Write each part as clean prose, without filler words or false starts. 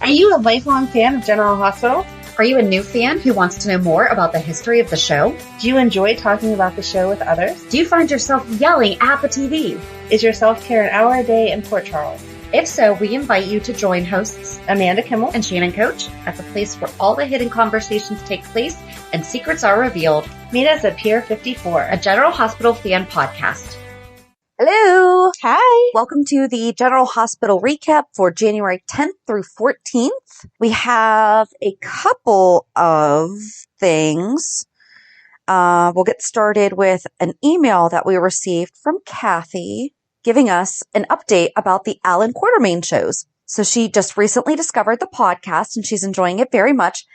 Are you a lifelong fan of General Hospital? Are you a new fan who wants to know more about the history of the show? Do you enjoy talking about the show with others? Do you find yourself yelling at the TV? Is your self-care an hour a day in Port Charles? If so, we invite you to join hosts Amanda Kimmel and Shannon Coach at the place where all the hidden conversations take place and secrets are revealed. Meet us at Pier 54, a General Hospital fan podcast. Hello. Hi. Welcome to the General Hospital recap for January 10th through 14th. We have a couple of things. We'll get started with an email that we received from Kathy giving us an update about the Alan Quartermain shows. So she just recently discovered the podcast and she's enjoying it very much.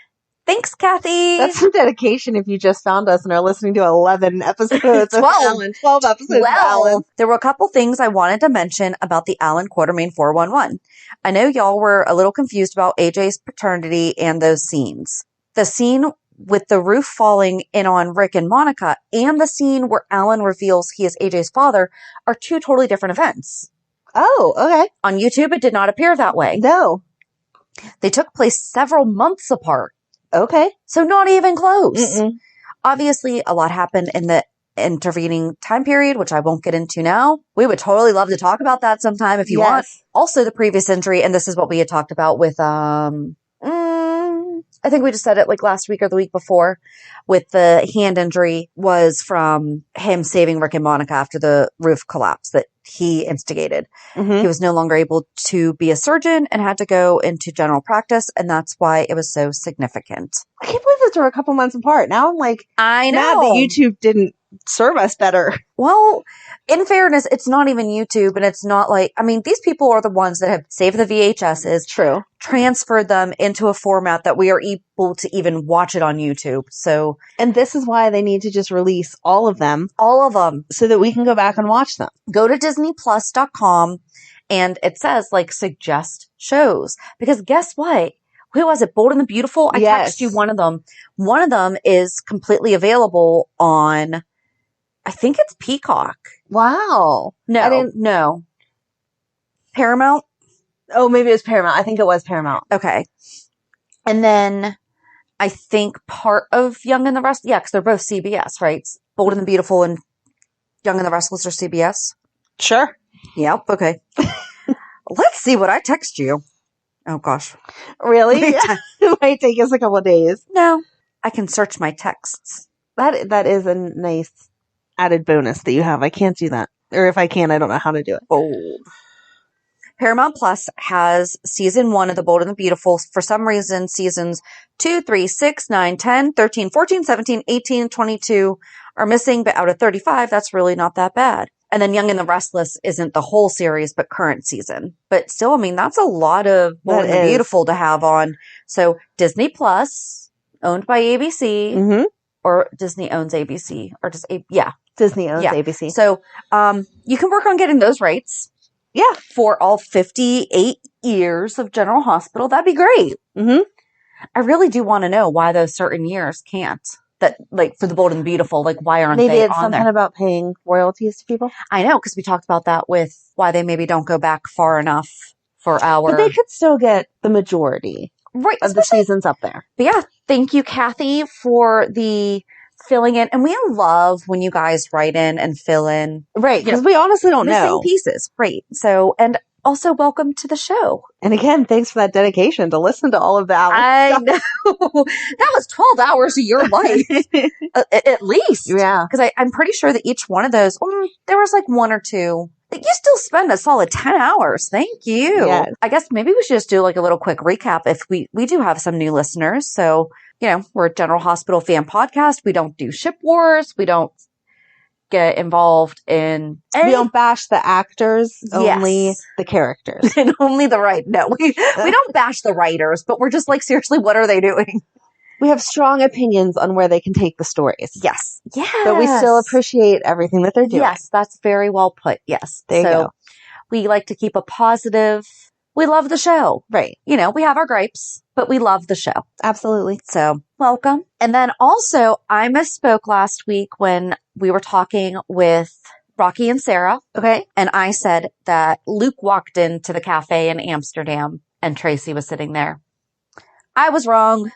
Thanks, Kathy. That's some dedication if you just found us and are listening to 11 episodes 12. of Alan. 12 episodes of Alan. There were a couple things I wanted to mention about the Alan Quartermain 411. I know y'all were a little confused about AJ's paternity and those scenes. The scene with the roof falling in on Rick and Monica and the scene where Alan reveals he is AJ's father are two totally different events. Oh, okay. On YouTube, it did not appear that way. No. They took place several months apart. Okay. So not even close. Mm-mm. Obviously, a lot happened in the intervening time period, which I won't get into now. We would totally love to talk about that sometime if you want. Also, the previous injury, and this is what we had talked about with, I think we just said it like last week or the week before with the hand injury was from him saving Rick and Monica after the roof collapse that he instigated. Mm-hmm. He was no longer able to be a surgeon and had to go into general practice. And that's why it was so significant. I can't believe those were a couple months apart. Now I'm like, I know mad that YouTube didn't serve us better. Well, in fairness, it's not even YouTube and it's not like, I mean, these people are the ones that have saved the VHSs. True. Transferred them into a format that we are able to even watch it on YouTube. So, and this is why they need to just release all of them. All of them. So that we can go back and watch them. Go to DisneyPlus.com and it says like suggest shows. Because guess what? Who was it? Bold and the Beautiful? I texted you one of them. One of them is completely available on, I think it's Peacock. Wow. No. Paramount? Oh, maybe it was Paramount. I think it was Paramount. Okay. And then I think part of Young and the Restless, yeah, because they're both CBS, right? Bold and the Beautiful and Young and the Restless are CBS. Sure. Yep. Okay. Let's see what I text you. Oh gosh. Really? It might take us a couple of days. No, I can search my texts. That is a nice added bonus that you have. I can't do that. Or if I can, I don't know how to do it. Bold. Paramount Plus has season 1 of The Bold and the Beautiful. For some reason, seasons 2, 3, 6, 9, 10, 13, 14, 17, 18, 22 are missing, but out of 35, that's really not that bad. And then Young and the Restless isn't the whole series, but current season. But still, I mean, that's a lot of Bold and the Beautiful to have on. So Disney Plus, owned by ABC, or Disney owns ABC, or just, Disney owns ABC. So you can work on getting those rights. Yeah. For all 58 years of General Hospital. That'd be great. Mm-hmm. I really do want to know why those certain years can't. That, like, for the Bold and Beautiful, like, why aren't maybe they it's on something there? about paying royalties to people? I know, because we talked about that with why they maybe don't go back far enough for our... But they could still get the majority of the seasons up there. But yeah, thank you, Kathy, for the filling in. And we love when you guys write in and fill in. Right, because we honestly don't know. Missing pieces. Right. So, and also welcome to the show. And again, thanks for that dedication to listen to all of that. I know. That was 12 hours of your life. At least. Yeah. Because I'm pretty sure that each one of those, there was like one or two. You still spend a solid 10 hours. Thank you. Yes. I guess maybe we should just do like a little quick recap if we do have some new listeners. So, you know, we're a General Hospital fan podcast. We don't do ship wars. We don't get involved in we don't bash the actors, only the characters. And only the no, we don't bash the writers, but we're just like, seriously, what are they doing? We have strong opinions on where they can take the stories. Yes. Yes. But we still appreciate everything that they're doing. Yes, that's very well put. Yes. There you go. We like to keep a positive. We love the show. Right. You know, we have our gripes, but we love the show. Absolutely. So welcome. And then also, I misspoke last week when we were talking with Rocky and Sarah. Okay. And I said that Luke walked into the cafe in Amsterdam and Tracy was sitting there. I was wrong.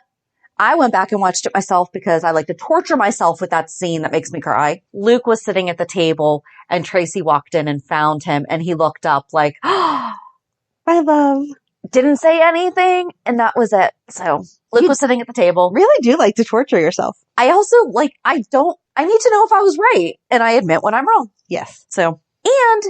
I went back and watched it myself because I like to torture myself with that scene that makes me cry. Luke was sitting at the table and Tracy walked in and found him and he looked up like, oh, my love. Didn't say anything. And that was it. So Luke was sitting at the table. Really do like to torture yourself. I also I need to know if I was right. And I admit when I'm wrong. Yes. So, and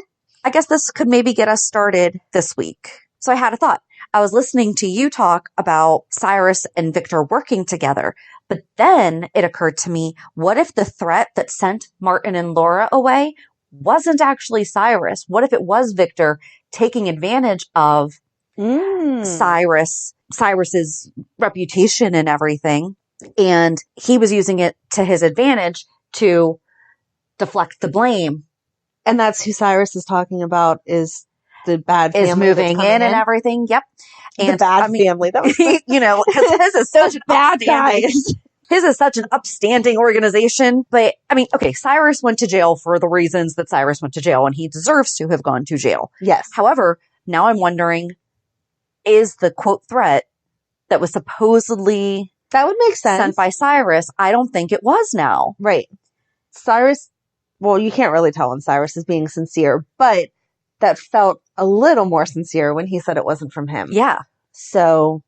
I guess this could maybe get us started this week. So I had a thought. I was listening to you talk about Cyrus and Victor working together, but then it occurred to me, what if the threat that sent Martin and Laura away wasn't actually Cyrus? What if it was Victor taking advantage of Cyrus's reputation and everything, and he was using it to his advantage to deflect the blame? And that's who Cyrus is talking about, is the bad family is moving in and everything. Yep. And the bad family. That was his is such an bad guys. His is such an upstanding organization. But I mean, okay, Cyrus went to jail for the reasons that Cyrus went to jail, and he deserves to have gone to jail. Yes. However, now I'm wondering, is the quote threat that was supposedly that would make sense sent by Cyrus? I don't think it was now. Right. Cyrus, well, you can't really tell when Cyrus is being sincere, but that felt a little more sincere when he said it wasn't from him. Yeah. So,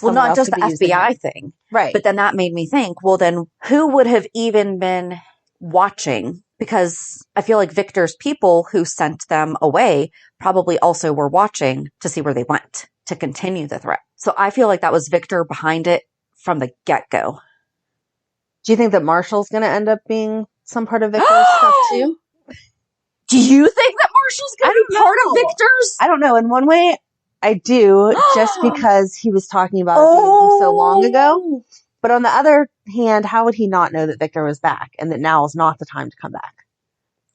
well, not just the FBI thing. Right. But then that made me think, well, then who would have even been watching? Because I feel like Victor's people who sent them away probably also were watching to see where they went to continue the threat. So I feel like that was Victor behind it from the get-go. Do you think that Marshall's going to end up being some part of Victor's stuff too? Do you think that Marshall's going to be part of Victor's? I don't know. In one way, I do, just because he was talking about it being from so long ago. But on the other hand, how would he not know that Victor was back and that now is not the time to come back?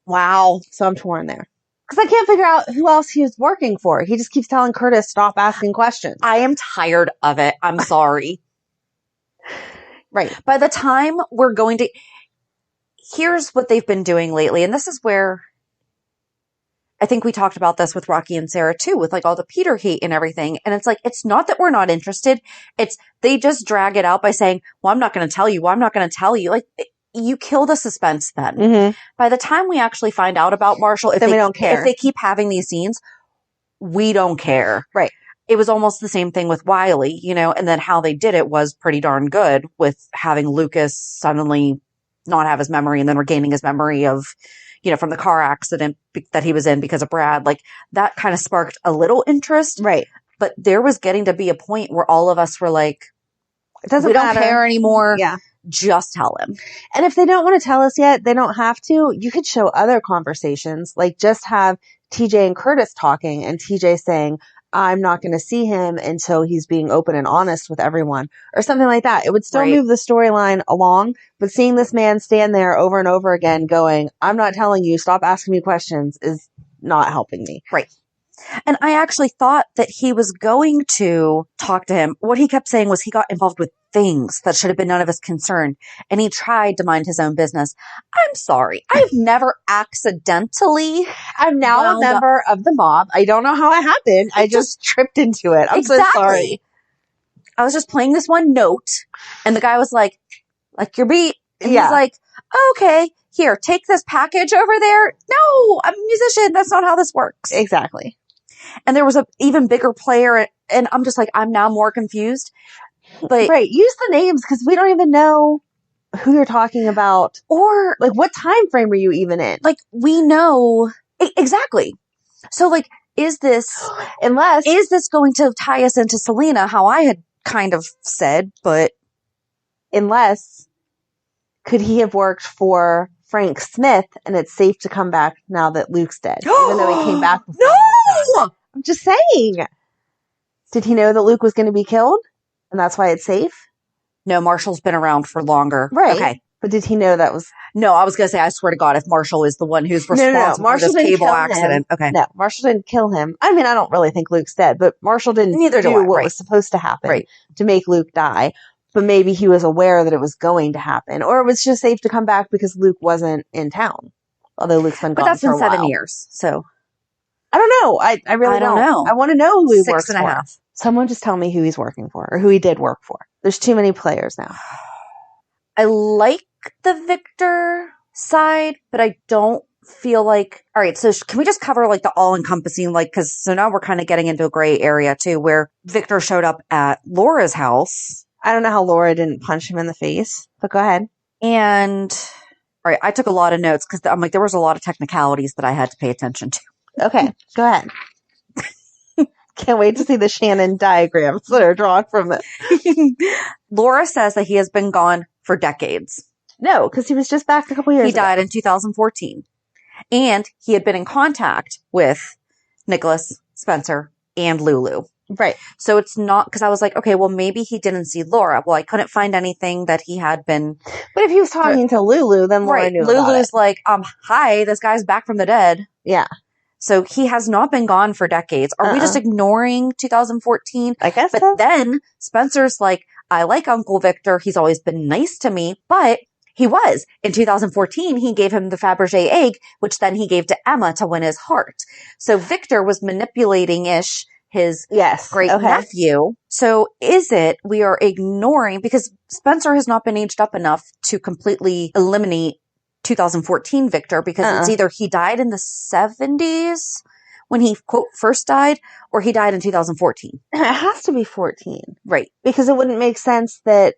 Wow. So I'm torn there. Because I can't figure out who else he was working for. He just keeps telling Curtis, stop asking questions. I am tired of it. I'm sorry. Right. By the time we're going to... Here's what they've been doing lately, and this is where... I think we talked about this with Rocky and Sarah too, with like all the Peter hate and everything. And it's like, it's not that we're not interested. It's, they just drag it out by saying, well, I'm not going to tell you. Well, I'm not going to tell you. Like, you kill the suspense then. Mm-hmm. By the time we actually find out about Marshall, if then we don't care. If they keep having these scenes, we don't care. Right. It was almost the same thing with Wiley, and then how they did it was pretty darn good with having Lucas suddenly not have his memory and then regaining his memory of, from the car accident that he was in because of Brad. Like, that kind of sparked a little interest. Right. But there was getting to be a point where all of us were like, it doesn't we matter. Don't care anymore. Yeah. Just tell him. And if they don't want to tell us yet, they don't have to. You could show other conversations, like just have TJ and Curtis talking and TJ saying, I'm not going to see him until he's being open and honest with everyone, or something like that. It would still move the storyline along, but seeing this man stand there over and over again going, I'm not telling you, stop asking me questions, is not helping me. Right. And I actually thought that he was going to talk to him. What he kept saying was he got involved with things that should have been none of his concern, and he tried to mind his own business. I'm sorry. I've never accidentally. I'm now a member of the mob. I don't know how it happened. I just tripped into it. I'm so sorry. I was just playing this one note, and the guy was like your beat. And he's like, okay, here, take this package over there. No, I'm a musician. That's not how this works. Exactly. And there was an even bigger player, and I'm just like, I'm now more confused. But right, use the names because we don't even know who you're talking about, or like what time frame are you even in? Like, we know exactly. So, like, is this going to tie us into Selena? How I had kind of said, but unless could he have worked for Frank Smith, and it's safe to come back now that Luke's dead, even though he came back before. No, I'm just saying. Did he know that Luke was going to be killed? And that's why it's safe? No, Marshall's been around for longer. Right. Okay. But did he know that was... No, I was going to say, I swear to God, if Marshall is the one who's responsible for this cable accident. Okay. No, Marshall didn't kill him. I mean, I don't really think Luke's dead, but Marshall didn't do what was supposed to happen to make Luke die. But maybe he was aware that it was going to happen. Or it was just safe to come back because Luke wasn't in town. Although Luke's been gone for a while. But that's been 7 years, so... I don't know. I really don't know. I want to know who he works for. 6.5. Someone just tell me who he's working for or who he did work for. There's too many players now. I like the Victor side, but I don't feel like, all right, so can we just cover like the all-encompassing, like, because so now we're kind of getting into a gray area too, where Victor showed up at Laura's house. I don't know how Laura didn't punch him in the face, but go ahead. And, all right, I took a lot of notes because I'm like, there was a lot of technicalities that I had to pay attention to. Okay, go ahead. Can't wait to see the Shannon diagrams that are drawn from this. Laura says that he has been gone for decades. No, because he was just back a couple years He ago. died in 2014. And he had been in contact with Nicholas, Spencer, and Lulu. Right. So it's not, because I was like, okay, well, maybe he didn't see Laura. Well, I couldn't find anything that he had been. But if he was talking to Lulu, then Laura knew about Lulu's it. like, hi, this guy's back from the dead. Yeah. So he has not been gone for decades. Are we just ignoring 2014? I guess But so. then Spencer's like, I like Uncle Victor. He's always been nice to me, but he was. In 2014, he gave him the Fabergé egg, which then he gave to Emma to win his heart. So Victor was manipulating-ish his great nephew. So is it we are ignoring, because Spencer has not been aged up enough to completely eliminate 2014 Victor, because it's either he died in the 70s when he, quote, first died, or he died in 2014. It has to be 14. Right. Because it wouldn't make sense that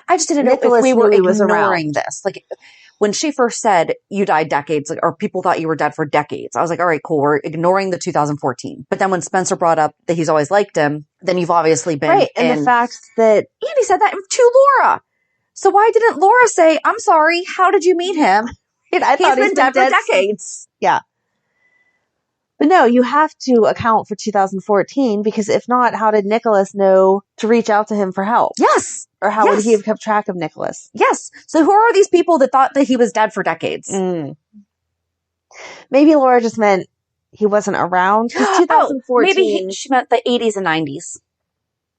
I just didn't know Nicholas if we were knew he was ignoring around. this. Like, when she first said you died decades, like, or people thought you were dead for decades, I was like, all right, cool. We're ignoring the 2014. But then when Spencer brought up that he's always liked him, then you've obviously been right. And the fact that and he said that to Laura. So why didn't Laura say, I'm sorry, how did you meet him? I thought He's been dead for decades. Yeah. But no, you have to account for 2014, because if not, how did Nicholas know to reach out to him for help? Yes. Or how would he have kept track of Nicholas? Yes. So who are these people that thought that he was dead for decades? Maybe Laura just meant he wasn't around. Because 2014. Maybe she meant the 80s and 90s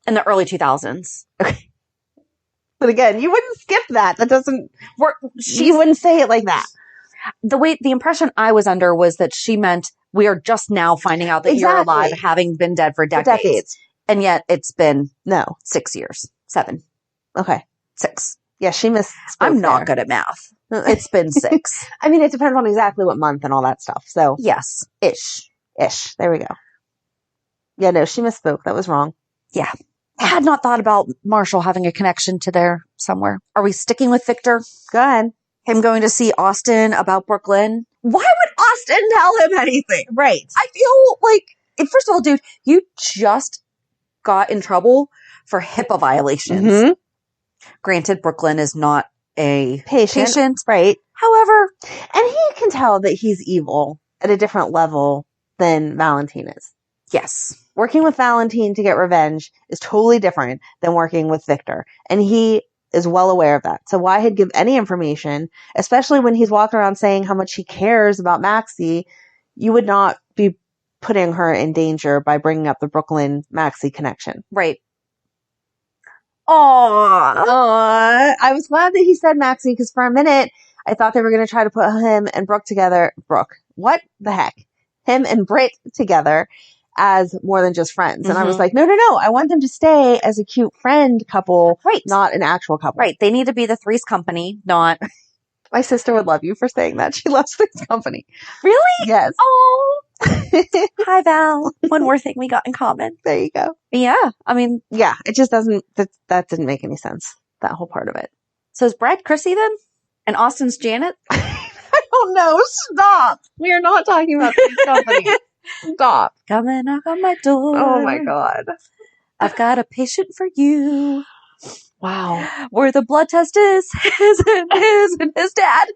and the early 2000s. Okay. But again, you wouldn't skip that. That doesn't. You wouldn't say it like that. The impression I was under was that she meant we are just now finding out that you're alive, having been dead for decades. And yet it's been 6 years. 7. Okay. 6. Yeah, she missed. I'm not good at math. It's been 6. I mean, it depends on exactly what month and all that stuff. So yes, ish. There we go. Yeah, no, she misspoke. That was wrong. Yeah. I had not thought about Marshall having a connection to there somewhere. Are we sticking with Victor? Go ahead. Him going to see Austin about Brook Lynn? Why would Austin tell him anything? Right. I feel like, first of all, dude, you just got in trouble for HIPAA violations. Granted, Brook Lynn is not a patient. Right. However, and he can tell that he's evil at a different level than Valentin is. Yes. Working with Valentin to get revenge is totally different than working with Victor. And he is well aware of that. So why he'd give any information, especially when he's walking around saying how much he cares about Maxie, you would not be putting her in danger by bringing up the Brook Lynn Maxie connection. Right. Aww. I was glad that he said Maxie, because for a minute, I thought they were going to try to put him and Brooke together. Brooke. What the heck? Him and Britt together as more than just friends. And I was like, no. I want them to stay as a cute friend couple, not an actual couple. Right. They need to be the Three's Company, not... My sister would love you for saying that. She loves Three's Company. Really? Yes. Oh. Hi, Val. One more thing we got in common. There you go. Yeah. I mean... Yeah. It just doesn't... That didn't make any sense. That whole part of it. So is Brad Chrissy then? And Austin's Janet? I don't know. Stop. We are not talking about Three's Company. Stop. Come and knock on my door. Oh my God. I've got a patient for you. Wow. Where the blood test is and his dad.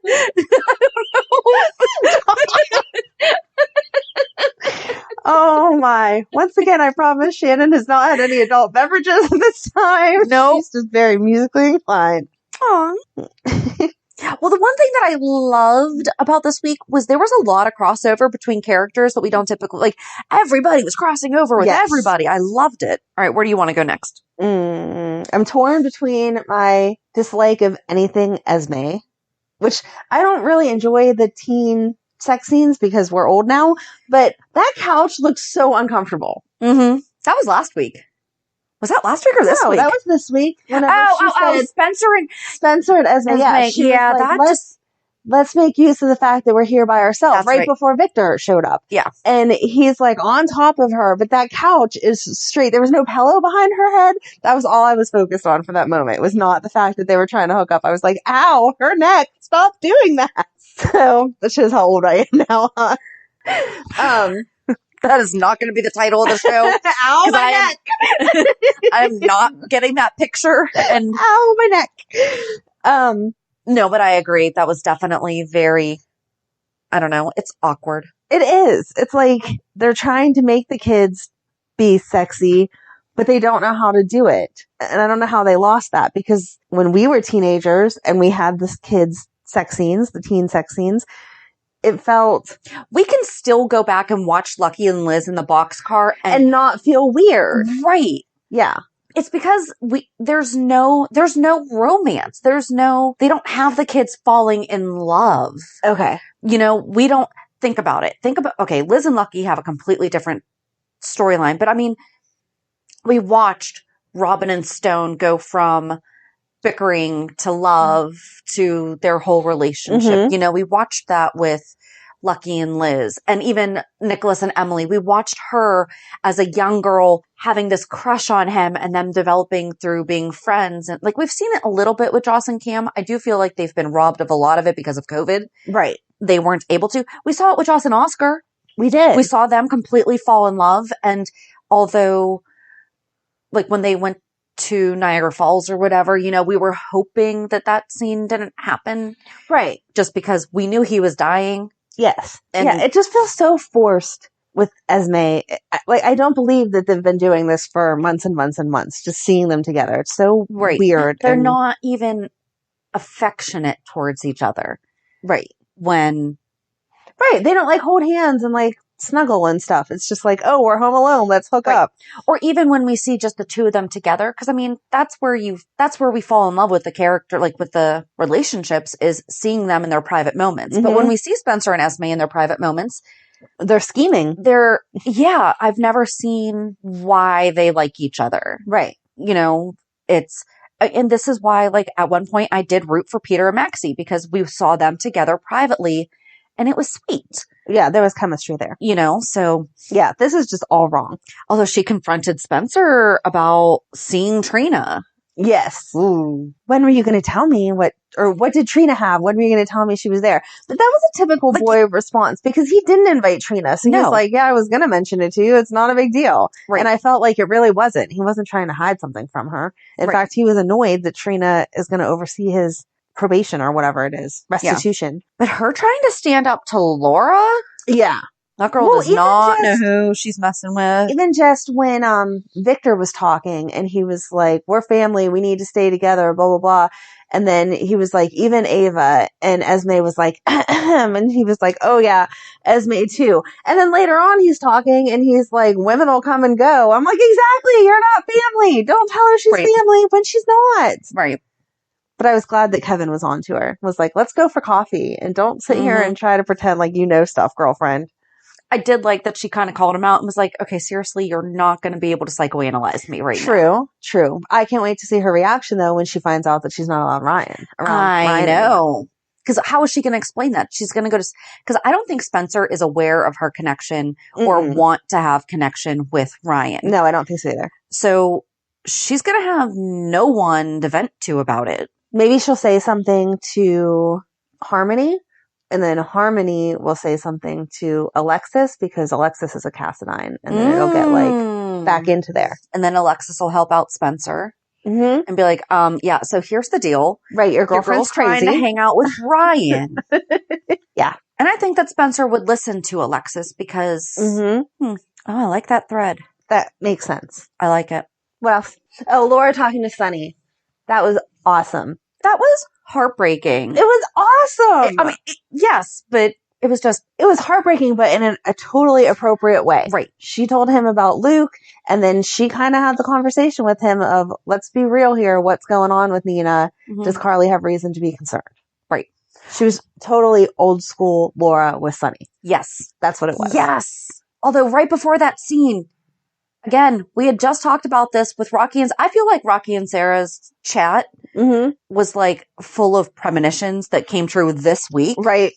Oh my. Once again, I promise Shannon has not had any adult beverages this time. No. She's just very musically inclined. Aww. Well, the one thing that I loved about this week was there was a lot of crossover between characters that we don't typically, like, everybody was crossing over with everybody. I loved it. All right, where do you want to go next? I'm torn between my dislike of anything Esme, which I don't really enjoy the teen sex scenes because we're old now, but that couch looks so uncomfortable. That was last week. Was that last week or this No, week? that was this week. Whenever she said Spencer and Esme. Yeah, she yeah, was like, that let's make use of the fact that we're here by ourselves. That's right right. before Victor showed up. Yeah. And he's like on top of her, but that couch is straight. There was no pillow behind her head. That was all I was focused on for that moment. It was not the fact that they were trying to hook up. I was like, ow, her neck. Stop doing that. So that shows how old I am now, huh? That is not going to be the title of the show. Ow, my neck. I'm not getting that picture. And ow, my neck. No, but I agree. That was definitely very, I don't know. It's awkward. It is. It's like they're trying to make the kids be sexy, but they don't know how to do it. And I don't know how they lost that, because when we were teenagers and we had the kids' sex scenes, the teen sex scenes, it felt... We can still go back and watch Lucky and Liz in the boxcar and not feel weird. Right. Yeah. It's because there's no romance. They don't have the kids falling in love. Okay. You know, we don't think about it. Okay, Liz and Lucky have a completely different storyline, but I mean, we watched Robin and Stone go from bickering to love to their whole relationship. Mm-hmm. You know, we watched that with Lucky and Liz, and even Nicholas and Emily. We watched her as a young girl having this crush on him and them developing through being friends. And like, we've seen it a little bit with Joss and Cam. I do feel like they've been robbed of a lot of it because of COVID. Right. They weren't able to. We saw it with Joss and Oscar. We did. We saw them completely fall in love. And although, like, when they went to Niagara Falls or whatever, you know, we were hoping that scene didn't happen. Right. Just because we knew he was dying. Yes. And yeah, it just feels so forced with Esme. Like, I don't believe that they've been doing this for months and months and months, just seeing them together. It's so weird. They're not even affectionate towards each other. Right. Right. They don't like hold hands and like snuggle and stuff. It's just like, oh, we're home alone. Let's hook up. Or even when we see just the two of them together. Cause I mean, that's where we fall in love with the character, like with the relationships, is seeing them in their private moments. Mm-hmm. But when we see Spencer and Esme in their private moments, they're scheming. I've never seen why they like each other. Right. You know, and this is why, like, at one point I did root for Peter and Maxie, because we saw them together privately and it was sweet. Yeah, there was chemistry there. You know, so. Yeah, this is just all wrong. Although she confronted Spencer about seeing Trina. Yes. Ooh. When were you going to tell me what did Trina have? When were you going to tell me she was there? But that was a typical boy response, because he didn't invite Trina. So he was like, yeah, I was going to mention it to you. It's not a big deal. Right. And I felt like it really wasn't. He wasn't trying to hide something from her. In fact, he was annoyed that Trina is going to oversee his probation or whatever it is, restitution. Yeah. But her trying to stand up to Laura? Yeah. That girl does not know who she's messing with. Even just when Victor was talking and he was like, we're family, we need to stay together, blah, blah, blah. And then he was like, even Ava, and Esme was like, and he was like, oh yeah, Esme too. And then later on he's talking and he's like, women will come and go. I'm like, exactly, you're not family. Don't tell her she's family when she's not. Right. But I was glad that Kevin was on to her. Was like, let's go for coffee and don't sit here and try to pretend like you know stuff, girlfriend. I did like that she kind of called him out and was like, okay, seriously, you're not going to be able to psychoanalyze me right now. True. I can't wait to see her reaction, though, when she finds out that she's not allowed Ryan. I know. Because how is she going to explain that? She's going to go to... Because I don't think Spencer is aware of her connection or want to have connection with Ryan. No, I don't think so either. So she's going to have no one to vent to about it. Maybe she'll say something to Harmony, and then Harmony will say something to Alexis, because Alexis is a Cassadine, and then it'll get like back into there. And then Alexis will help out Spencer and be like, yeah, so here's the deal. Right, your girlfriend's crazy. Trying to hang out with Ryan. Yeah. And I think that Spencer would listen to Alexis because, I like that thread. That makes sense. I like it. What else? Oh, Laura talking to Sonny. That was awesome. That was heartbreaking. It was awesome. I mean, yes, but it was heartbreaking, but in a totally appropriate way. Right. She told him about Luke, and then she kind of had the conversation with him of, let's be real here. What's going on with Nina? Does Carly have reason to be concerned? Right. She was totally old school Laura with Sonny. Yes. That's what it was. Yes. Although right before that scene, again, we had just talked about this with Rocky and I feel like Rocky and Sarah's chat was like full of premonitions that came true this week. Right.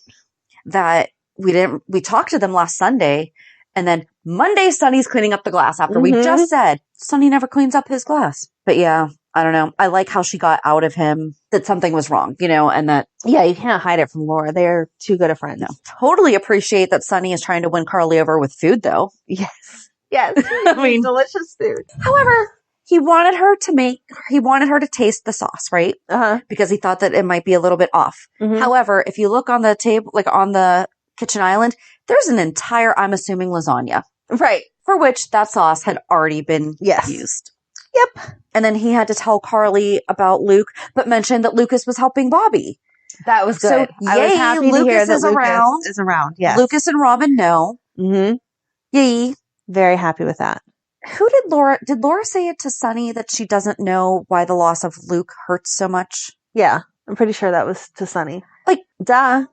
That we talked to them last Sunday, and then Monday Sonny's cleaning up the glass after we just said Sonny never cleans up his glass. But yeah, I don't know. I like how she got out of him that something was wrong, and that. Yeah, you can't hide it from Laura. They're too good of friends. No. Totally appreciate that Sonny is trying to win Carly over with food, though. Yes. Yes. I mean, delicious food. However, he wanted her to taste the sauce, right? Because he thought that it might be a little bit off. However, if you look on the table, like on the kitchen island, there's an entire, I'm assuming, lasagna. Right. For which that sauce had already been used. Yep. And then he had to tell Carly about Luke, but mentioned that Lucas was helping Bobby. That was good. So, I was happy to hear that Lucas is around. Yes. Lucas and Robin know. Yay. Very happy with that. Did Laura say it to Sonny that she doesn't know why the loss of Luke hurts so much? Yeah. I'm pretty sure that was to Sonny. Like, duh.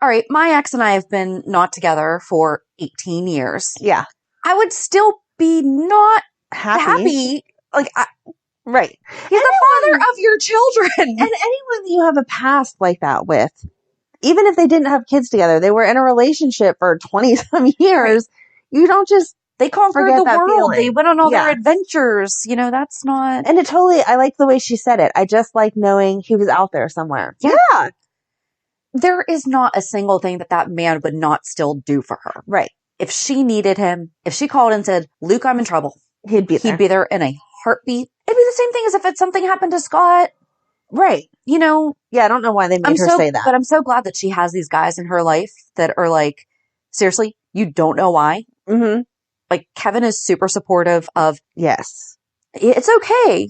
All right. My ex and I have been not together for 18 years. Yeah. I would still be not happy. Like, right. He's the father of your children. And anyone that you have a past like that with, even if they didn't have kids together, they were in a relationship for 20 some years. You don't just they conquered the world. Feeling. They went on all their adventures. That's not. And I like the way she said it. I just like knowing he was out there somewhere. Yeah. There is not a single thing that man would not still do for her. Right. If she needed him, if she called and said, Luke, I'm in trouble. He'd be there. He'd be there in a heartbeat. It'd be the same thing as if something happened to Scott. Right. Yeah, I don't know why they made her say that. But I'm so glad that she has these guys in her life that are like, seriously, you don't know why. Like, Kevin is super supportive of. Yes. It's okay.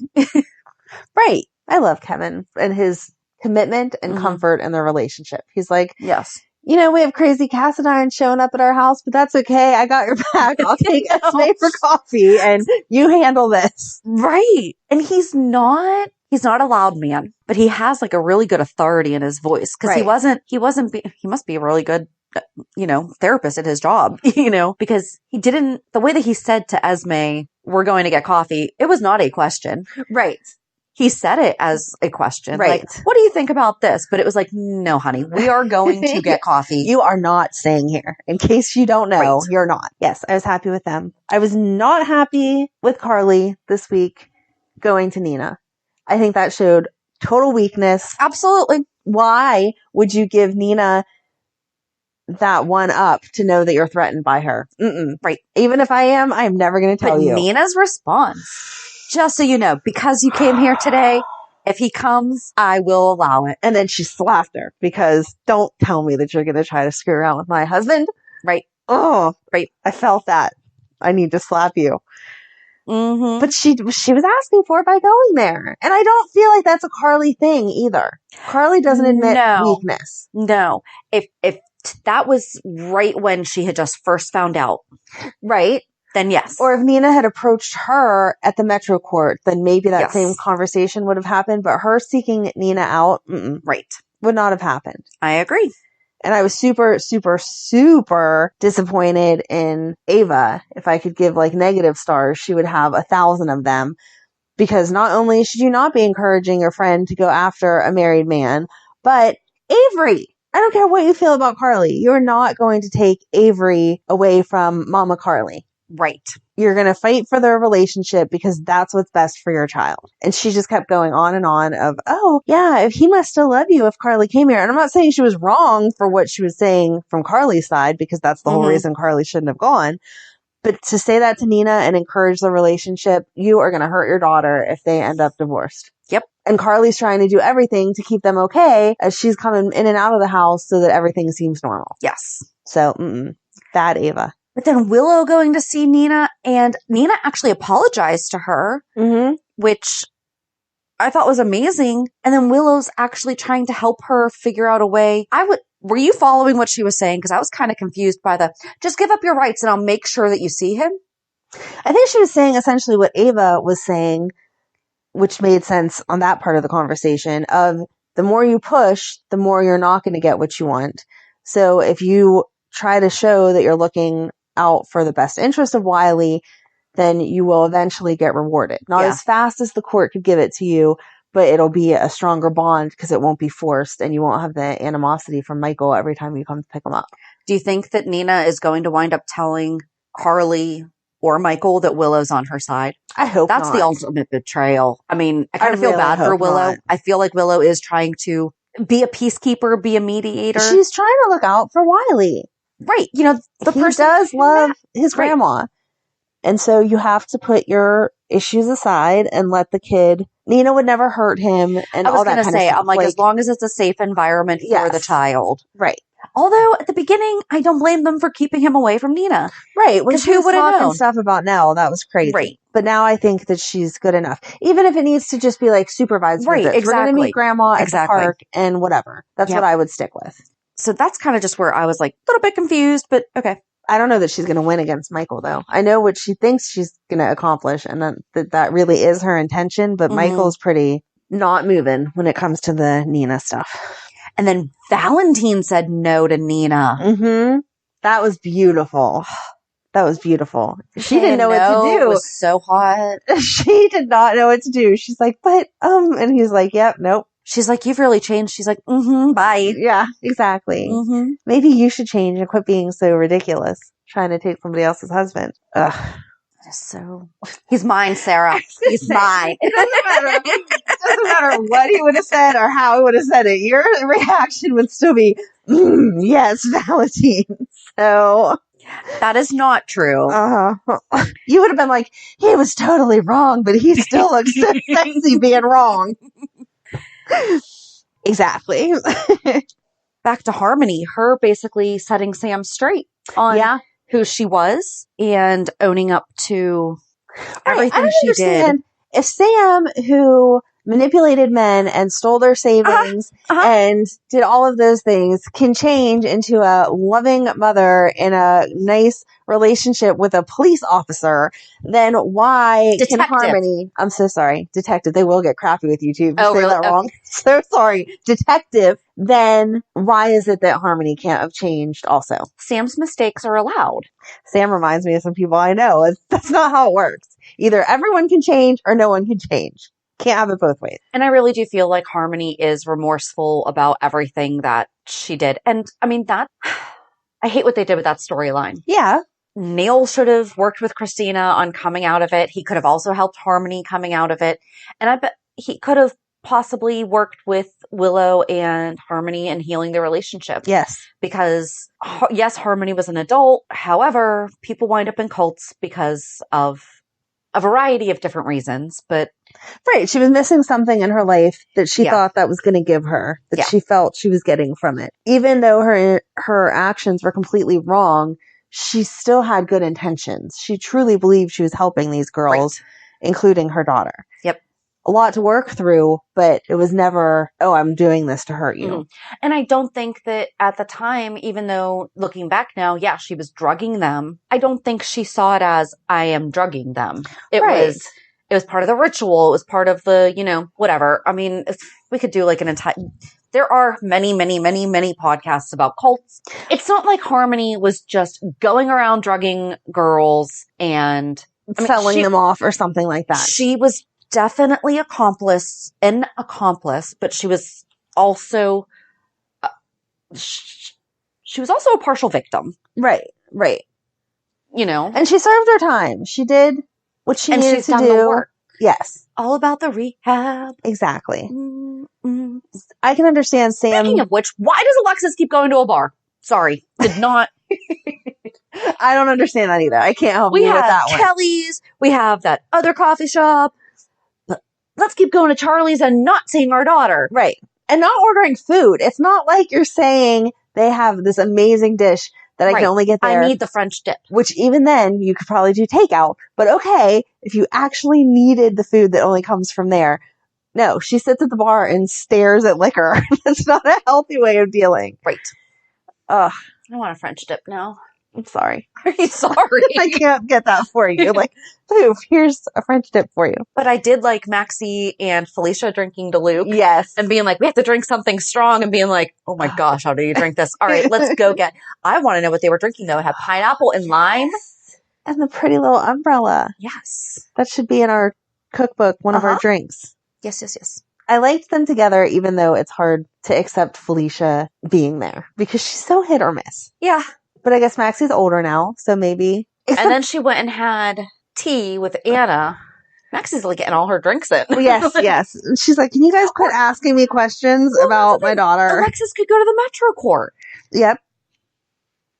Right. I love Kevin and his commitment and comfort in their relationship. He's like, yes. We have crazy Cassadine showing up at our house, but that's okay. I got your back. I'll take Esme for coffee and you handle this. Right. And he's not a loud man, but he has like a really good authority in his voice. Cause he must be a really good, therapist at his job, because the way that he said to Esme, we're going to get coffee. It was not a question. Right. He said it as a question. Right. Like, what do you think about this? But it was like, no, honey, we are going to get coffee. You are not staying here. In case you don't know, You're not. Yes, I was happy with them. I was not happy with Carly this week going to Nina. I think that showed total weakness. Absolutely. Why would you give Nina that one up to know that you're threatened by her? Right. Even if I'm never going to tell you. Nina's response. Just so you know, because you came here today, if he comes, I will allow it. And then she slapped her because don't tell me that you're going to try to screw around with my husband. Right. Oh, right. I felt that. I need to slap you. But she was asking for it by going there. And I don't feel like that's a Carly thing either. Carly doesn't admit weakness. No. If that was right when she had just first found out. Right. Then yes. Or if Nina had approached her at the Metro Court, then maybe that same conversation would have happened. But her seeking Nina out, right, would not have happened. I agree. And I was super, super, super disappointed in Ava. If I could give like negative stars, she would have 1,000 of them. Because not only should you not be encouraging your friend to go after a married man, but Avery. I don't care what you feel about Carly. You're not going to take Avery away from Mama Carly. Right. You're going to fight for their relationship because that's what's best for your child. And she just kept going on and on of, oh, yeah, if he must still love you if Carly came here. And I'm not saying she was wrong for what she was saying from Carly's side, because that's the whole reason Carly shouldn't have gone. But to say that to Nina and encourage the relationship, you are going to hurt your daughter if they end up divorced. Yep. And Carly's trying to do everything to keep them okay as she's coming in and out of the house so that everything seems normal. Yes. So, bad Ava. But then Willow going to see Nina, and Nina actually apologized to her, which I thought was amazing. And then Willow's actually trying to help her figure out a way. Were you following what she was saying? Because I was kind of confused by just give up your rights and I'll make sure that you see him. I think she was saying essentially what Ava was saying, which made sense on that part of the conversation of the more you push, the more you're not going to get what you want. So if you try to show that you're looking out for the best interest of Wiley, then you will eventually get rewarded. Not Yeah. as fast as the court could give it to you, but it'll be a stronger bond because it won't be forced and you won't have the animosity from Michael every time you come to pick him up. Do you think that Nina is going to wind up telling Harley or Michael that Willow's on her side? I hope That's not. the ultimate betrayal. I mean, I kind of feel really bad for hope Willow. not. I feel like Willow is trying to be a peacekeeper, be a mediator. She's trying to look out for Wiley. Right. You know, the He person does love his Right. grandma. And so you have to put your issues aside and let the kid. Nina would never hurt him and I was all that going to kind say, of stuff. I'm like, as long as it's a safe environment for the Yes. child. Right. Although at the beginning, I don't blame them for keeping him away from Nina. Right. When 'Cause she who was would've talking known? stuff about Nell, that was crazy. Right. But now I think that she's good enough. Even if it needs to just be like supervised Right, visits. We're going to exactly. meet grandma at Exactly. the park and whatever. That's Yep. what I would stick with. So that's kind of just where I was like a little bit confused, but okay. I don't know that she's going to win against Michael, though. I know what she thinks she's going to accomplish, and that really is her intention, but Mhm. Michael's pretty not moving when it comes to the Nina stuff. And then Valentin said no to Nina. Mm-hmm. That was beautiful. That was beautiful. She didn't know what to It do. was so hot. She did not know what to do. She's like, but, and he's like, yep, nope. She's like, you've really changed. She's like, bye. Yeah, exactly. Mm-hmm. Maybe you should change and quit being so ridiculous, trying to take somebody else's husband. Ugh. So he's mine, Sarah. He's mine. It doesn't matter what he would have said or how he would have said it. Your reaction would still be, yes, Valentin. So, That is not true. you would have been like, he was totally wrong, but he still looks so sexy being wrong. Exactly. Back to Harmony, her basically setting Sam straight on who she was and owning up to everything she did. If Sam, who manipulated men and stole their savings and did all of those things, can change into a loving mother in a nice relationship with a police officer, then why can Harmony... I'm so sorry. Detective. They will get crappy with you too if you say that wrong. So sorry. Detective. Then why is it that Harmony can't have changed also? Sam's mistakes are allowed. Sam reminds me of some people I know. That's not how it works. Either everyone can change or no one can change. Can't have it both ways. And I really do feel like Harmony is remorseful about everything that she did. And I mean, I hate what they did with that storyline. Yeah. Neil should have worked with Christina on coming out of it. He could have also helped Harmony coming out of it. And I bet he could have possibly worked with Willow and Harmony and healing their relationship. Yes. Because, yes, Harmony was an adult. However, people wind up in cults because of a variety of different reasons. But right. She was missing something in her life that she thought that was going to give her, that she felt she was getting from it. Even though her actions were completely wrong, she still had good intentions. She truly believed she was helping these girls, including her daughter. Yep. A lot to work through, but it was never, oh, I'm doing this to hurt you. Mm-hmm. And I don't think that at the time, even though looking back now, she was drugging them. I don't think she saw it as I am drugging them. It was part of the ritual. It was part of the, whatever. I mean, we could do like an entire, there are many, many, many, many podcasts about cults. It's not like Harmony was just going around drugging girls and selling them off or something like that. She was definitely an accomplice, but she was also, she was also a partial victim. Right. And she served her time. She did what she needed to do. The work. Yes. All about the rehab. Exactly. Mm-hmm. I can understand Sam. Speaking of which, why does Alexis keep going to a bar? Sorry. Did not. I don't understand that either. I can't help you with that one. We have Kelly's. We have that other coffee shop. But let's keep going to Charlie's and not seeing our daughter. Right. And not ordering food. It's not like you're saying they have this amazing dish that I can only get there. I need the French dip. Which even then, you could probably do takeout. But okay, if you actually needed the food that only comes from there. No, she sits at the bar and stares at liquor. That's not a healthy way of dealing. Right. Ugh. I want a French dip now. I'm sorry. Are you sorry? I can't get that for you. Like, poof, here's a French dip for you. But I did like Maxie and Felicia drinking DeLuke. Yes. And being like, we have to drink something strong, and being like, oh my gosh, how do you drink this? All right, let's go I want to know what they were drinking though. It had pineapple and lime. And the pretty little umbrella. Yes. That should be in our cookbook, one of our drinks. Yes. I liked them together, even though it's hard to accept Felicia being there because she's so hit or miss. Yeah. But I guess Maxie's older now, so maybe. And then she went and had tea with Anna. Maxie's like getting all her drinks in. Yes. She's like, can you guys quit asking me questions about my daughter? Alexis could go to the Metro Court. Yep.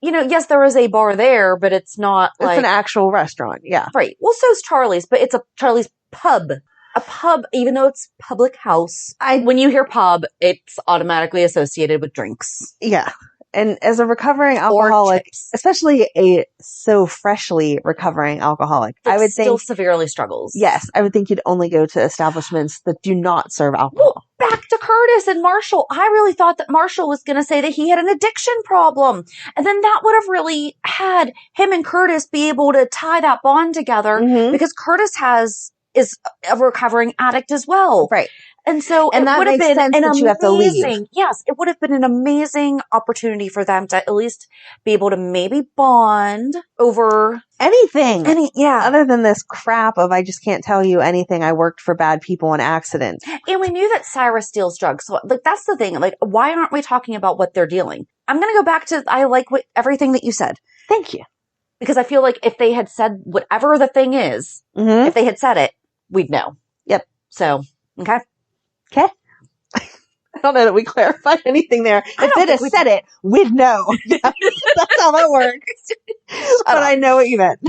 You know, yes, there is a bar there, but it's not like... It's an actual restaurant, yeah. Right. Well, so's Charlie's, but it's a Charlie's pub. A pub, even though it's public house. When you hear pub, it's automatically associated with drinks. Yeah. And as a recovering alcoholic, especially a so freshly recovering alcoholic, I would think... still severely struggles. Yes. I would think you'd only go to establishments that do not serve alcohol. Well, back to Curtis and Marshall. I really thought that Marshall was going to say that he had an addiction problem. And then that would have really had him and Curtis be able to tie that bond together because Curtis is a recovering addict as well. Right. And so and that would have makes been sense an that you have to leave. Yes, it would have been an amazing opportunity for them to at least be able to maybe bond over anything. Yeah. Other than this crap of I just can't tell you anything. I worked for bad people in accidents. And we knew that Cyrus steals drugs. So like that's the thing. Like, why aren't we talking about what they're dealing? I'm going to go back to I like everything that you said. Thank you. Because I feel like if they had said whatever the thing is, if they had said it, we'd know. Yep. So, okay. Okay. I don't know that we clarified anything there. If they'd have said it, we'd know. That's how that works. But I know what you meant.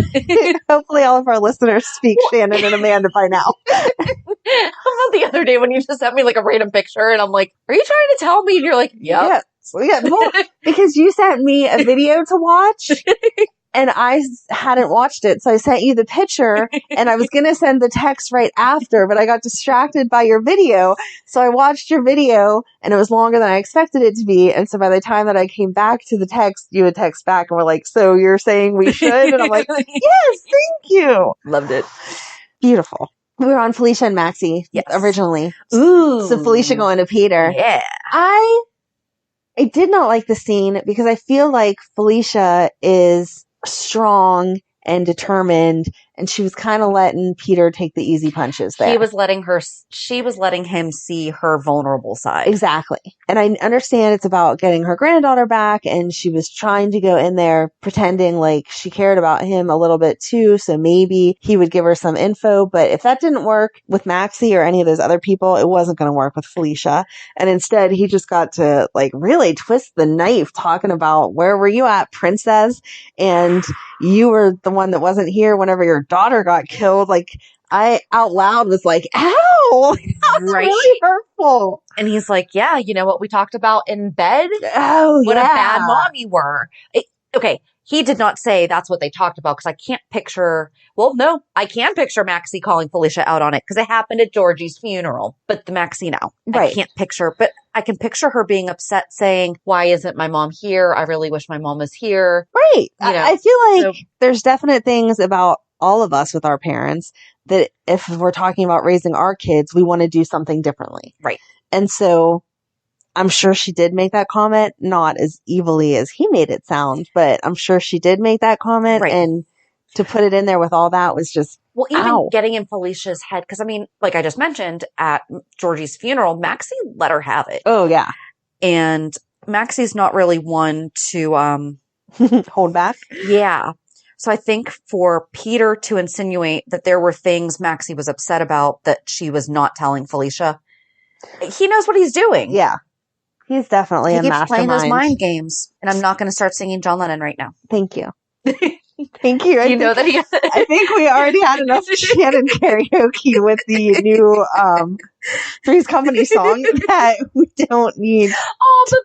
Hopefully all of our listeners speak Shannon and Amanda by now. How about the other day when you just sent me like a random picture and I'm like, are you trying to tell me? And you're like, yep. Yeah. Well, because you sent me a video to watch. And I hadn't watched it, so I sent you the picture, and I was going to send the text right after, but I got distracted by your video. So I watched your video, and it was longer than I expected it to be. And so by the time that I came back to the text, you would text back and were like, so you're saying we should? And I'm like, yes, thank you. Loved it. Beautiful. We were on Felicia and Maxie originally. Ooh. So Felicia going to Peter. Yeah. I did not like the scene because I feel like Felicia is strong and determined, and she was kind of letting Peter take the easy punches there. She was letting him see her vulnerable side. Exactly. And I understand it's about getting her granddaughter back, and she was trying to go in there pretending like she cared about him a little bit too, so maybe he would give her some info. But if that didn't work with Maxie or any of those other people, it wasn't going to work with Felicia. And instead, he just got to like really twist the knife talking about, where were you at, princess? And you were the one that wasn't here whenever your daughter got killed. Like, I out loud was like, ow, that was really hurtful. And he's like, yeah, you know what we talked about in bed? Oh, what a bad mom you were. Okay. He did not say that's what they talked about because I can't picture. Well, no, I can picture Maxie calling Felicia out on it because it happened at Georgie's funeral. But the Maxie now, I can't picture. But I can picture her being upset, saying, "Why isn't my mom here? I really wish my mom was here." Right. You know, I feel like there's definite things about all of us with our parents that if we're talking about raising our kids, we want to do something differently. Right. And so I'm sure she did make that comment, not as evilly as he made it sound, but I'm sure she did make that comment. Right. And to put it in there with all that was just, well, even getting in Felicia's head, because I mean, like I just mentioned at Georgie's funeral, Maxie let her have it. Oh, yeah. And Maxie's not really one to hold back. Yeah. So I think for Peter to insinuate that there were things Maxie was upset about that she was not telling Felicia, he knows what he's doing. Yeah. He's definitely a mastermind. He keeps playing those mind games. And I'm not going to start singing John Lennon right now. Thank you. Thank you. You know that he... I think we already had enough Shannon karaoke with the new Three's Company song that we don't need. Oh, but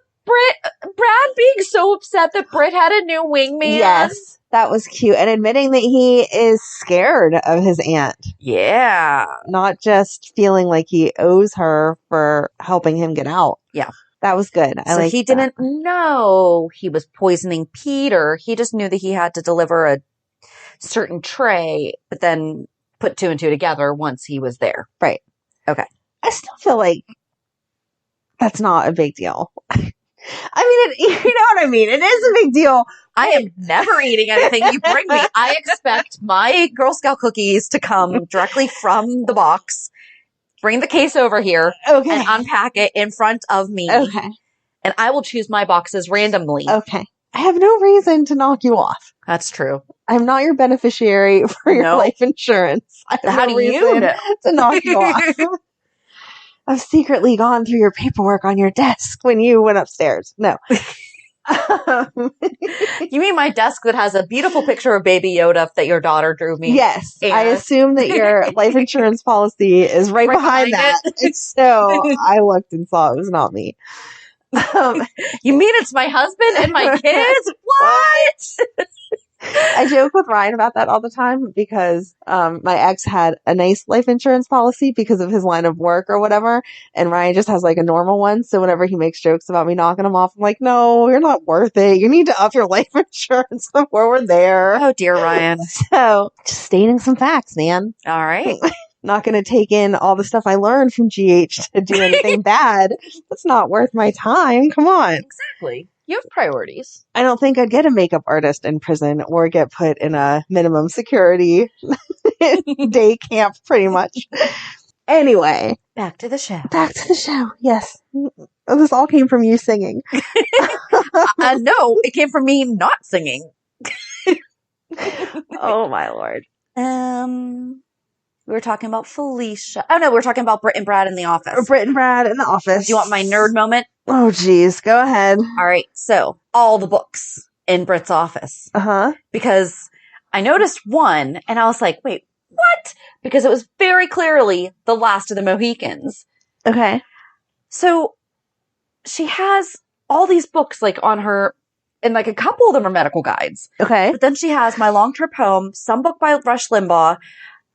Brad being so upset that Britt had a new wingman. Yes. That was cute. And admitting that he is scared of his aunt. Yeah. Not just feeling like he owes her for helping him get out. Yeah. That was good. So he didn't know he was poisoning Peter. He just knew that he had to deliver a certain tray, but then put two and two together once he was there. Right. Okay. I still feel like that's not a big deal. I mean, you know what I mean? It is a big deal. I am never eating anything you bring me. I expect my Girl Scout cookies to come directly from the box, bring the case over here, Okay. and unpack it in front of me. Okay. And I will choose my boxes randomly. Okay. I have no reason to knock you off. That's true. I'm not your beneficiary for your life insurance. I have How no do you reason know? to knock you off. I've secretly gone through your paperwork on your desk when you went upstairs. No. You mean my desk that has a beautiful picture of Baby Yoda that your daughter drew me? Yes. And I assume that your life insurance policy is right behind that. So I looked and saw it was not me. You mean it's my husband and my kids? What? I joke with Ryan about that all the time because my ex had a nice life insurance policy because of his line of work or whatever, and Ryan just has like a normal one. So whenever he makes jokes about me knocking him off, I'm like, no, you're not worth it. You need to up your life insurance before we're there. Oh, dear Ryan. So just stating some facts, man. All right. Not going to take in all the stuff I learned from GH to do anything bad. That's not worth my time. Come on. Exactly. You have priorities. I don't think I'd get a makeup artist in prison or get put in a minimum security day camp, pretty much. Anyway. Back to the show. Back to the show. Yes. This all came from you singing. No, it came from me not singing. Oh, my Lord. We were talking about Felicia. Oh, no, we were talking about Britt and Brad in the office. Britt and Brad in the office. Do you want my nerd moment? Oh, geez. Go ahead. All right. So, all the books in Britt's office. Uh-huh. Because I noticed one, and I was like, wait, what? Because it was very clearly The Last of the Mohicans. Okay. So, she has all these books, like, on her, and, like, a couple of them are medical guides. Okay. But then she has My Long Trip Home, some book by Rush Limbaugh,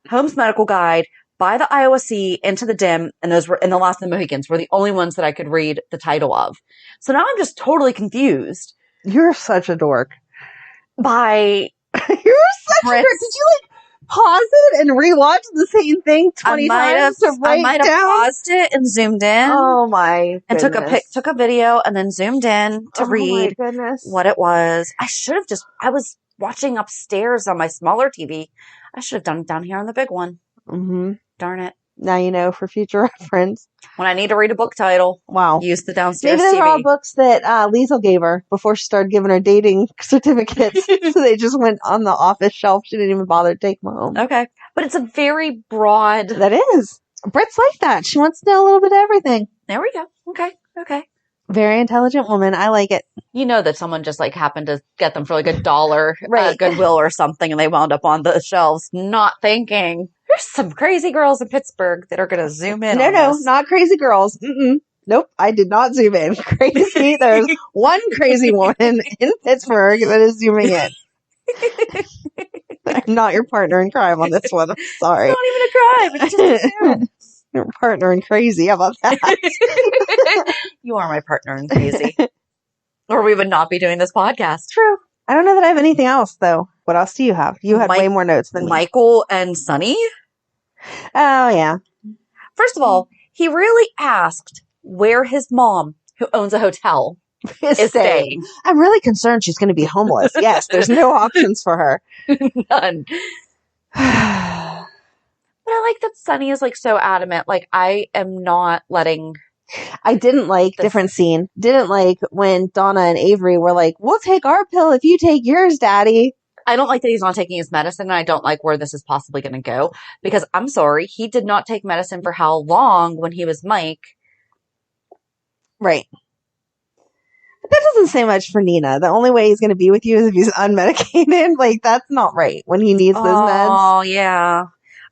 Holmes Medical Guide, By the Iowa Sea, Into the Dim, and those were, and The Last of the Mohicans were the only ones that I could read the title of. So now I'm just totally confused. You're such a dork. By You're such a dork. Did you, like, pause it and rewatch the same thing 20 times to write I might have paused it and zoomed in. Oh my and goodness. took a video and then zoomed in to read what it was. I should have I was watching upstairs on my smaller TV. I should have done it down here on the big one. Mm-hmm. Darn it. Now you know for future reference. When I need to read a book title, wow. Use the downstairs Maybe those TV. are all books that Liesl gave her before she started giving her dating certificates. So they just went on the office shelf. She didn't even bother to take them home. Okay. But it's a very broad... That is. Britt's like that. She wants to know a little bit of everything. There we go. Okay. Very intelligent woman. I like it. You know that someone just like happened to get them for like $1 right. at Goodwill or something, and they wound up on the shelves, not thinking there's some crazy girls in Pittsburgh that are going to zoom in. No, not crazy girls. Mm-mm. Nope, I did not zoom in. Crazy. There's one crazy woman in Pittsburgh that is zooming in. I'm not your partner in crime on this one. I'm sorry. It's not even a crime. It's just a zoom. Your partner in crazy. How about that? You are my partner in crazy. Or we would not be doing this podcast. True. I don't know that I have anything else, though. What else do you have? You had way more notes than me. Michael and Sonny? Oh, yeah. First of all, he really asked where his mom, who owns a hotel, is staying. I'm really concerned she's going to be homeless. Yes, there's no options for her. None. But I like that Sonny is like so adamant. Like, I am not letting... I didn't like different scene. Didn't like when Donna and Avery were like, we'll take our pill if you take yours, Daddy. I don't like that he's not taking his medicine, and I don't like where this is possibly going to go. Because I'm sorry, he did not take medicine for how long when he was Mike? Right. But that doesn't say much for Nina. The only way he's going to be with you is if he's unmedicated. Like, that's not right when he needs those meds. Oh, yeah.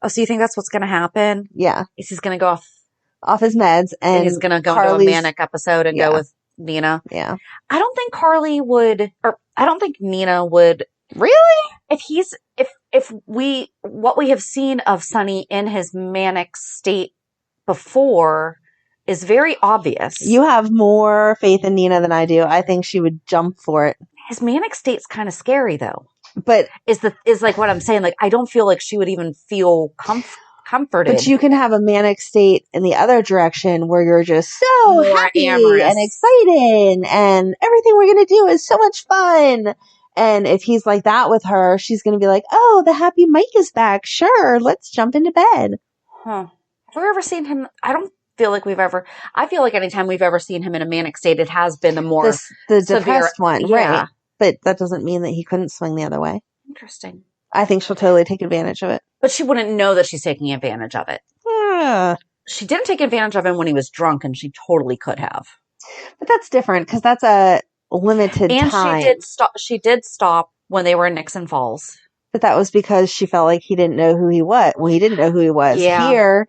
Oh, so you think that's what's going to happen? Yeah. Is he's going to go off his meds, and he's going to go into a manic episode and go with Nina? Yeah. I don't think Carly would, or I don't think Nina would. Really? If what we have seen of Sonny in his manic state before is very obvious. You have more faith in Nina than I do. I think she would jump for it. His manic state's kind of scary, though. But is like what I'm saying. Like, I don't feel like she would even feel comforted. But you can have a manic state in the other direction where you're just so More happy amorous. and excited and everything we're going to do is so much fun. And if he's like that with her, she's going to be like, oh, the happy Mike is back. Sure, let's jump into bed. Huh. Have we ever seen him? I don't feel like we've ever. I feel like anytime we've ever seen him in a manic state, it has been the more The severe depressed one, Yeah. right? But that doesn't mean that he couldn't swing the other way. Interesting. I think she'll totally take advantage of it. But she wouldn't know that she's taking advantage of it. Yeah. She didn't take advantage of him when he was drunk, and she totally could have. But that's different because that's a limited time. And she did stop when they were in Nixon Falls. But that was because she felt like he didn't know who he was. Well, he didn't know who he was. Yeah. Here,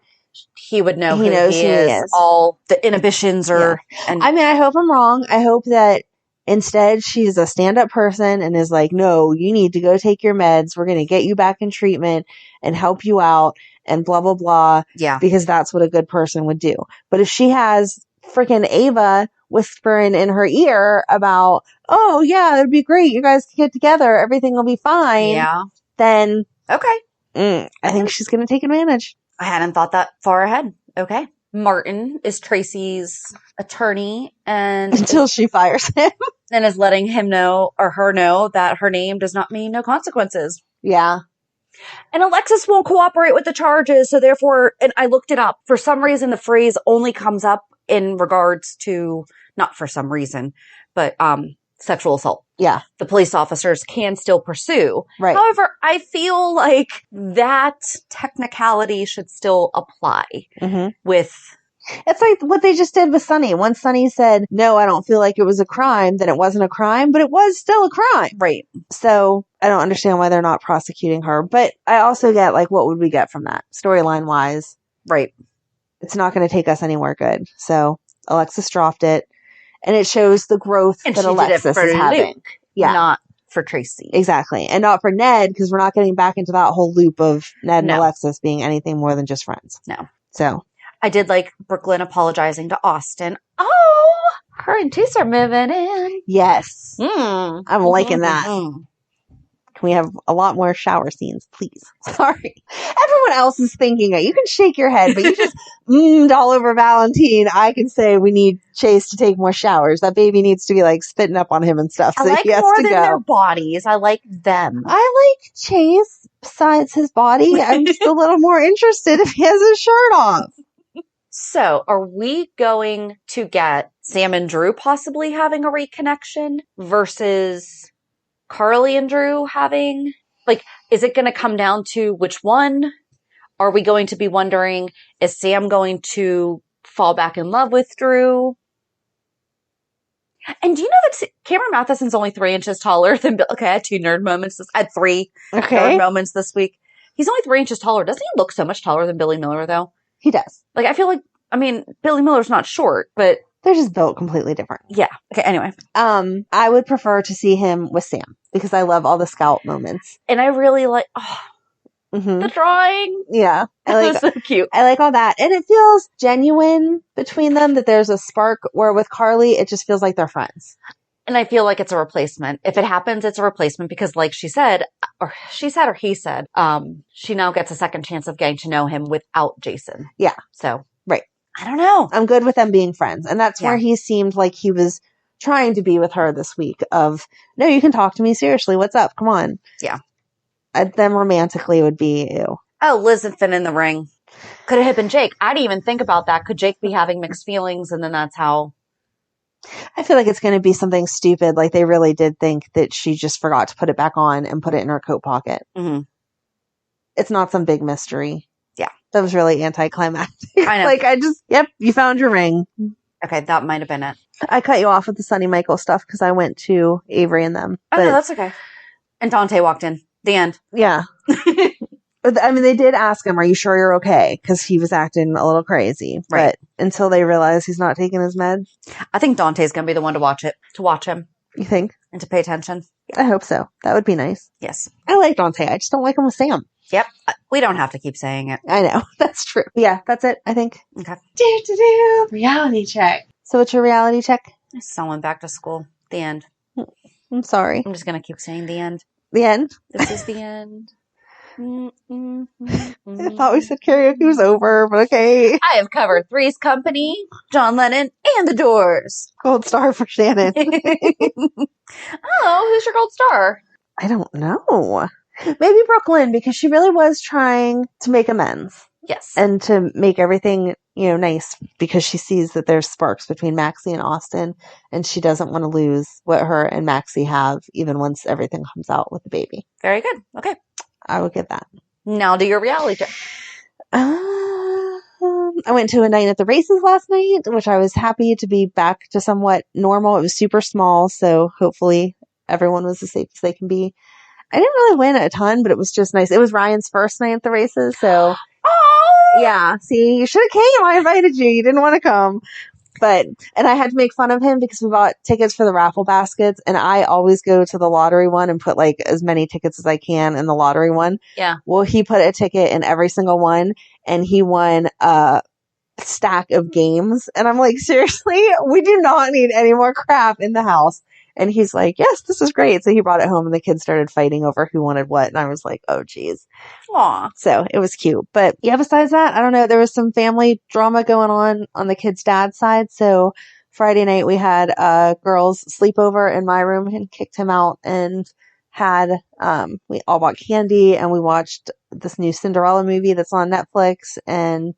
he would know he knows who he is. All the inhibitions are. Yeah. And I mean, I hope I'm wrong. I hope that instead she's a stand-up person and is like, no, you need to go take your meds. We're going to get you back in treatment and help you out and blah, blah, blah. Yeah. Because that's what a good person would do. But if she has freaking Ava whispering in her ear about, oh, yeah, it'd be great. You guys can get together. Everything will be fine. Yeah. Then Okay. I think she's going to take advantage. I hadn't thought that far ahead. Okay. Martin is Tracy's attorney and Until she fires him. and is letting him know or her know that her name does not mean no consequences. Yeah. And Alexis won't cooperate with the charges, so therefore, and I looked it up. For some reason, the phrase only comes up in regards to, not for some reason, but sexual assault. Yeah. The police officers can still pursue. Right. However, I feel like that technicality should still apply with... It's like what they just did with Sonny. Once Sonny said, no, I don't feel like it was a crime, then it wasn't a crime, but it was still a crime. Right. So I don't understand why they're not prosecuting her. But I also get, like, what would we get from that? Storyline wise. Right. It's not going to take us anywhere good. So Alexis dropped it. And it shows the growth And that she Alexis did it is for having. Luke, Yeah. not for Tracy. Exactly. And not for Ned, because we're not getting back into that whole loop of Ned and No. Alexis being anything more than just friends. No. So I did like Brook Lynn apologizing to Austin. Oh, her and Tess are moving in. yes. Mm. I'm liking that. Mm. Can we have a lot more shower scenes, please? Sorry. Everyone else is thinking it. You can shake your head, but you just all over Valentin. I can say we need Chase to take more showers. That baby needs to be like spitting up on him and stuff. I So like he has more to than go. their bodies. I like them. I like Chase besides his body. I'm just a little more interested if he has his shirt off. So, are we going to get Sam and Drew possibly having a reconnection versus Carly and Drew having, like, is it going to come down to which one? Are we going to be wondering, is Sam going to fall back in love with Drew? And do you know that Cameron Matheson's only 3 inches taller than Bill? Okay, I had 2 nerd moments. I had 3 nerd moments this week. He's only 3 inches taller. Doesn't he look so much taller than Billy Miller, though? He does. Like, I feel like, I mean, Billy Miller's not short, but They're just built completely different. yeah. Okay, anyway. I would prefer to see him with Sam because I love all the scout moments. And I really like, the drawing. Yeah. That was so cute. I like all that. And it feels genuine between them that there's a spark where with Carly, it just feels like they're friends. And I feel like it's a replacement. If it happens, it's a replacement because like she said, or he said, she now gets a second chance of getting to know him without Jason. Yeah. So. Right. I don't know. I'm good with them being friends. And that's where he seemed like he was trying to be with her this week of, no, you can talk to me seriously. What's up? Come on. Yeah. Them romantically would be ew. Oh, Liz and Finn in the ring. Could it have been Jake? I didn't even think about that. Could Jake be having mixed feelings? And then that's how. I feel like it's going to be something stupid. Like they really did think that she just forgot to put it back on and put it in her coat pocket. Mm-hmm. It's not some big mystery. Yeah. That was really anticlimactic. I know. Like yep, you found your ring. Okay, that might have been it. I cut you off with the Sonny Michael stuff because I went to Avery and them. Oh, no, that's okay. And Dante walked in. The end. Yeah. I mean, they did ask him, are you sure you're okay? Because he was acting a little crazy. Right. But until they realize he's not taking his meds. I think Dante's going to be the one to watch him. You think? And to pay attention. I hope so. That would be nice. Yes. I like Dante. I just don't like him with Sam. Yep. We don't have to keep saying it. I know. That's true. Yeah, that's it, I think. Okay. Reality check. So what's your reality check? Someone back to school. The end. I'm sorry. I'm just going to keep saying the end. The end? This is the end. I thought we said karaoke was over, but okay. I have covered Three's Company, John Lennon, and The Doors. Gold star for Shannon. Oh, who's your gold star? I don't know. Maybe Brook Lynn, because she really was trying to make amends. Yes. And to make everything, nice, because she sees that there's sparks between Maxie and Austin, and she doesn't want to lose what her and Maxie have, even once everything comes out with the baby. Very good. Okay. I would give that. Now do your reality check. I went to a night at the races last night, which I was happy to be back to somewhat normal. It was super small, so hopefully everyone was as safe as they can be. I didn't really win a ton, but it was just nice. It was Ryan's first night at the races, so yeah. See, you should have came. I invited you. You didn't want to come. And I had to make fun of him because we bought tickets for the raffle baskets, and I always go to the lottery one and put like as many tickets as I can in the lottery one. Yeah. Well, he put a ticket in every single one, and he won a stack of games. And I'm like, seriously, we do not need any more crap in the house. And he's like, yes, this is great. So he brought it home, and the kids started fighting over who wanted what. And I was like, oh, geez. Aw. So it was cute. But yeah, besides that, I don't know. There was some family drama going on the kids' dad's side. So Friday night we had girls sleepover in my room and kicked him out, and had we all bought candy, and we watched this new Cinderella movie that's on Netflix, and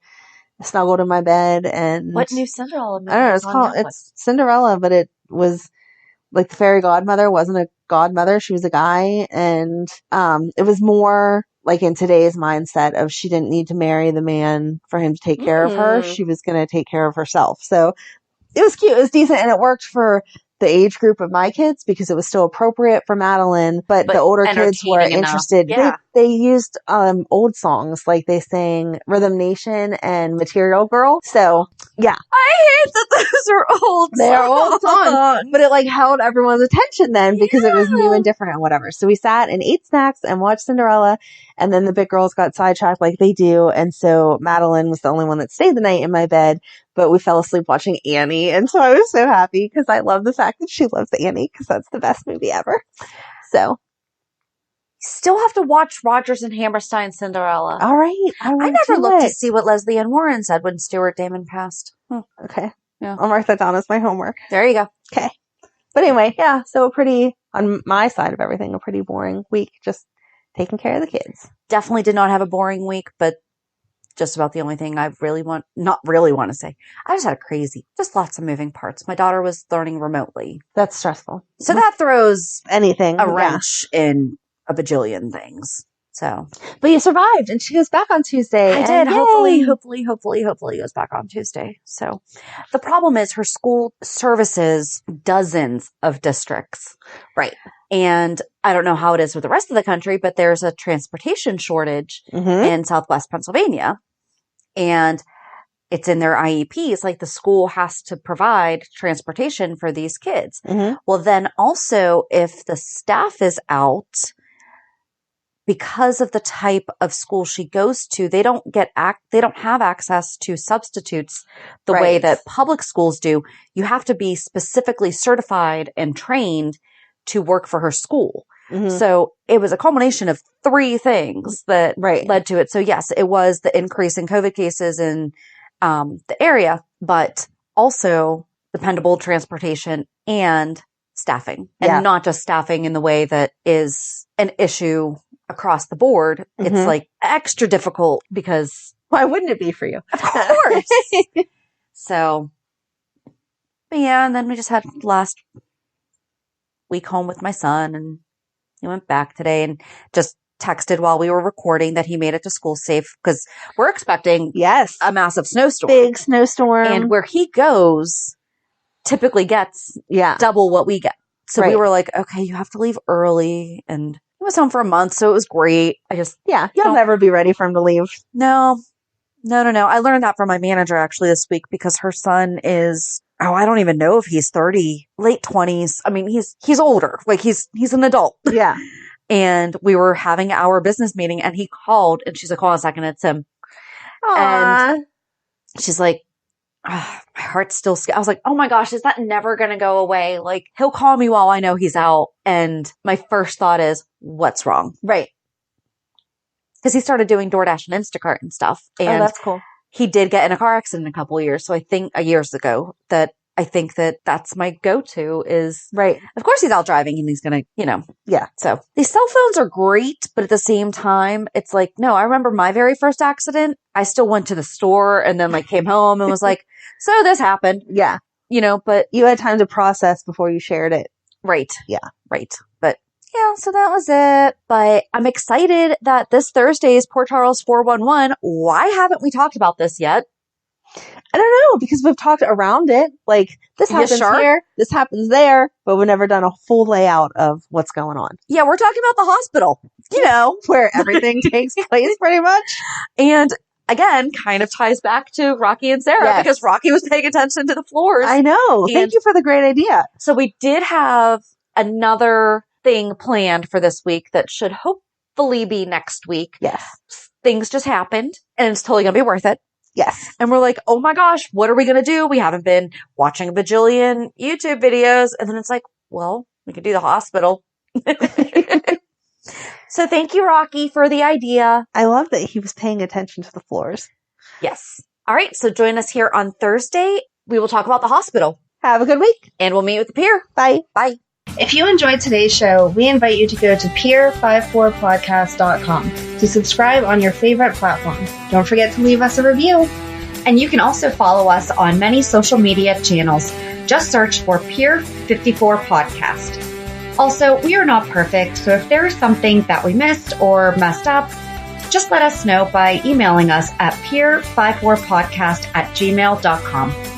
snuggled in my bed. And What new Cinderella movie? I don't know. It's Cinderella, but it was like the fairy godmother wasn't a godmother. She was a guy. And it was more like in today's mindset of she didn't need to marry the man for him to take care of her. She was going to take care of herself. So it was cute. It was decent. And it worked for the age group of my kids because it was still appropriate for Madeline, but the older kids were interested. Yeah. They used old songs, like they sang Rhythm Nation and Material Girl. So yeah, I hate that those are old songs. They're old songs, but it like held everyone's attention then because it was new and different and whatever. So we sat and ate snacks and watched Cinderella, and then the big girls got sidetracked like they do, and so Madeline was the only one that stayed the night in my bed. But we fell asleep watching Annie. And so I was so happy because I love the fact that she loves Annie because that's the best movie ever. So. Still have to watch Rodgers and Hammerstein's Cinderella. All right. I never looked to see what Leslie Ann Warren said when Stuart Damon passed. Okay. Yeah. I'll mark that down as my homework. There you go. Okay. But anyway, yeah. So on my side of everything, a pretty boring week. Just taking care of the kids. Definitely did not have a boring week, but just about the only thing I not really want to say. I just had just lots of moving parts. My daughter was learning remotely. That's stressful. So that throws anything, a wrench in a bajillion things. So, but you survived, and she goes back on Tuesday. I did. Hopefully it goes back on Tuesday. So the problem is her school services dozens of districts. Right. And I don't know how it is with the rest of the country, but there's a transportation shortage in Southwest Pennsylvania. And it's in their IEPs, like the school has to provide transportation for these kids. Well, then also if the staff is out, because of the type of school she goes to, they don't have access to substitutes the way that public schools do. You have to be specifically certified and trained to work for her school. So it was a culmination of three things that led to it. So yes, it was the increase in COVID cases in the area, but also dependable transportation and staffing. And not just staffing in the way that is an issue across the board. It's like extra difficult because why wouldn't it be for you? Of course. So, but yeah, and then we just had last week home with my son, and he went back today and just texted while we were recording that he made it to school safe because we're expecting a massive snowstorm. Big snowstorm. And where he goes typically gets double what we get. So we were like, okay, you have to leave early. And he was home for a month, so it was great. You'll never be ready for him to leave. No. I learned that from my manager actually this week because her son is, I don't even know if he's 30, late 20s. I mean, he's older. Like he's an adult. Yeah. And we were having our business meeting and he called and she's like, hold on a second, it's him. Aww. And she's like, my heart's still scared. I was like, oh my gosh, is that never going to go away? Like he'll call me while I know he's out. And my first thought is, what's wrong? Right. because he started doing DoorDash and Instacart and stuff. And that's cool. he did get in a car accident a couple of years. So I think years ago I think that's my go-to is, Right. of course he's out driving and he's going to, Yeah. So these cell phones are great, but at the same time, it's like, no, I remember my very first accident. I still went to the store and then like came home and was like, so this happened, Yeah. but You had time to process before you shared it. right. Yeah. Right. But yeah, so that was it. But I'm excited that this Thursday is Port Charles 411. Why haven't we talked about this yet? I don't know, because we've talked around it. Like, this You happens sure? here, this happens there, but we've never done a full layout of what's going on. Yeah, we're talking about the hospital, Where everything takes place pretty much. and again, kind of ties back to Rocky and Sarah Yes. because Rocky was paying attention to the floors. I know. Thank And- you for the great idea. So we did have another thing planned for this week that should hopefully be next week. Yes. Things just happened and it's totally going to be worth it. Yes. And we're like, oh my gosh, what are we going to do? We haven't been watching a bajillion YouTube videos. And then it's like, well, we could do the hospital. So thank you, Rocky, for the idea. I love that he was paying attention to the floors. Yes. All right. So join us here on Thursday. We will talk about the hospital Have a good week. and we'll meet with the pier. Bye. Bye. If you enjoyed today's show, we invite you to go to peer54podcast.com to subscribe on your favorite platform. Don't forget to leave us a review. And you can also follow us on many social media channels. Just search for Peer 54 Podcast. Also, we are not perfect, so if there is something that we missed or messed up, just let us know by emailing us at peer54podcast@gmail.com.